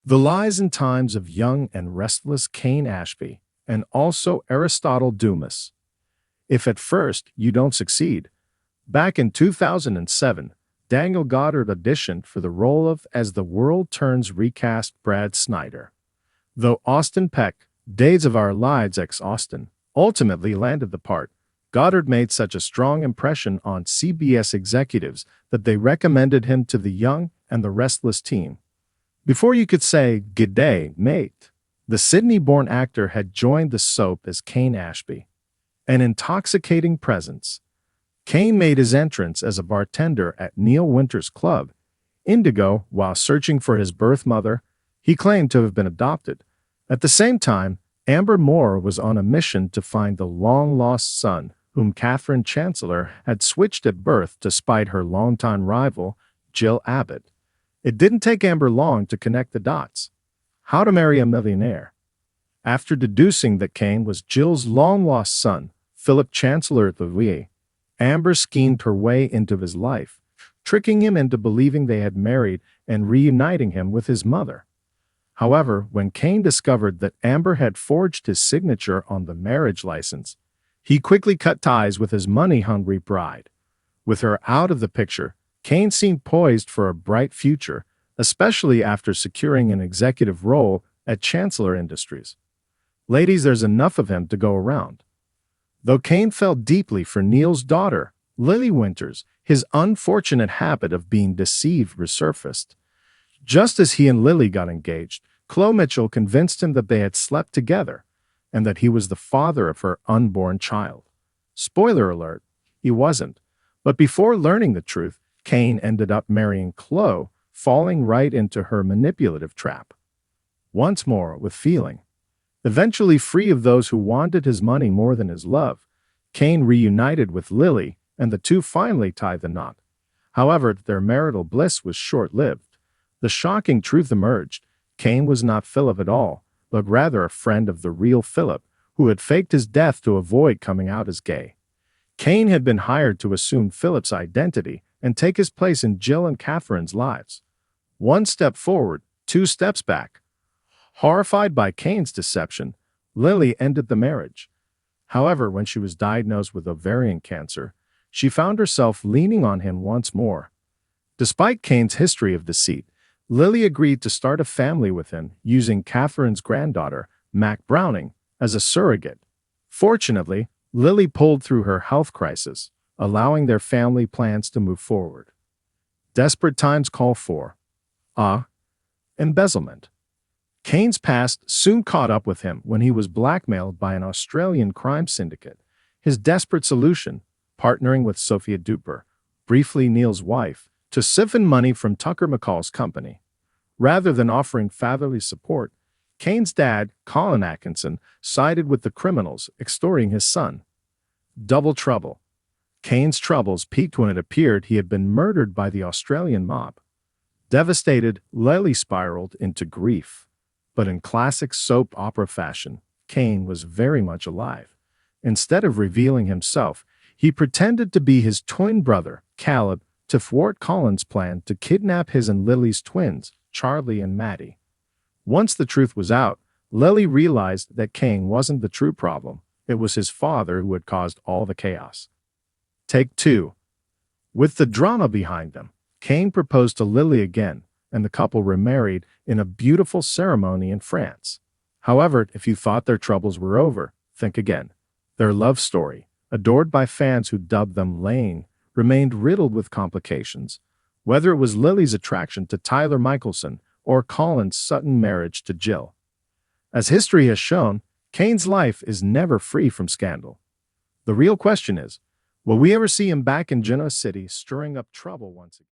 The Lies and Times of Young and Restless Cain Ashby, and also Aristotle Dumas. If at first you don't succeed. Back in 2007, Daniel Goddard auditioned for the role of As the World Turns recast Brad Snyder. Though Austin Peck, Days of Our Lives ex-Austin, ultimately landed the part, Goddard made such a strong impression on CBS executives that they recommended him to the Young and the Restless team. Before you could say, "G'day, mate," the Sydney-born actor had joined the soap as Cain Ashby. An intoxicating presence. Cain made his entrance as a bartender at Neil Winter's club, Indigo, while searching for his birth mother. He claimed to have been adopted. At the same time, Amber Moore was on a mission to find the long-lost son whom Catherine Chancellor had switched at birth to spite her longtime rival, Jill Abbott. It didn't take Amber long to connect the dots. How to Marry a Millionaire. After deducing that Cain was Jill's long-lost son, Philip Chancellor Louis, Amber schemed her way into his life, tricking him into believing they had married and reuniting him with his mother. However, when Cain discovered that Amber had forged his signature on the marriage license, he quickly cut ties with his money-hungry bride. With her out of the picture, Cain seemed poised for a bright future, especially after securing an executive role at Chancellor Industries. Ladies, there's enough of him to go around. Though Cain felt deeply for Neil's daughter, Lily Winters, his unfortunate habit of being deceived resurfaced. Just as he and Lily got engaged, Chloe Mitchell convinced him that they had slept together and that he was the father of her unborn child. Spoiler alert, he wasn't. But before learning the truth, Cain ended up marrying Chloe, falling right into her manipulative trap. Once more, with feeling. Eventually free of those who wanted his money more than his love, Cain reunited with Lily, and the two finally tied the knot. However, their marital bliss was short-lived. The shocking truth emerged. Cain was not Philip at all, but rather a friend of the real Philip, who had faked his death to avoid coming out as gay. Cain had been hired to assume Philip's identity and take his place in Jill and Catherine's lives. One step forward, two steps back. Horrified by Cain's deception, Lily ended the marriage. However, when she was diagnosed with ovarian cancer, she found herself leaning on him once more. Despite Cain's history of deceit, Lily agreed to start a family with him using Catherine's granddaughter, Mac Browning, as a surrogate. Fortunately, Lily pulled through her health crisis, allowing their family plans to move forward. Desperate times call for embezzlement. Cain's past soon caught up with him when he was blackmailed by an Australian crime syndicate. His desperate solution, partnering with Sophia Duper, briefly Neil's wife, to siphon money from Tucker McCall's company. Rather than offering fatherly support, Cain's dad, Colin Atkinson, sided with the criminals, extorting his son. Double trouble. Cain's troubles peaked when it appeared he had been murdered by the Australian mob. Devastated, Lily spiraled into grief. But in classic soap opera fashion, Cain was very much alive. Instead of revealing himself, he pretended to be his twin brother, Caleb, to thwart Colin's plan to kidnap his and Lily's twins, Charlie and Maddie. Once the truth was out, Lily realized that Cain wasn't the true problem. It was his father who had caused all the chaos. Take 2. With the drama behind them, Cain proposed to Lily again, and the couple remarried in a beautiful ceremony in France. However, if you thought their troubles were over, think again. Their love story, adored by fans who dubbed them Lane, remained riddled with complications. Whether it was Lily's attraction to Tyler Michelson or Colin's sudden marriage to Jill. As history has shown, Cain's life is never free from scandal. The real question is, will we ever see him back in Genoa City stirring up trouble once again?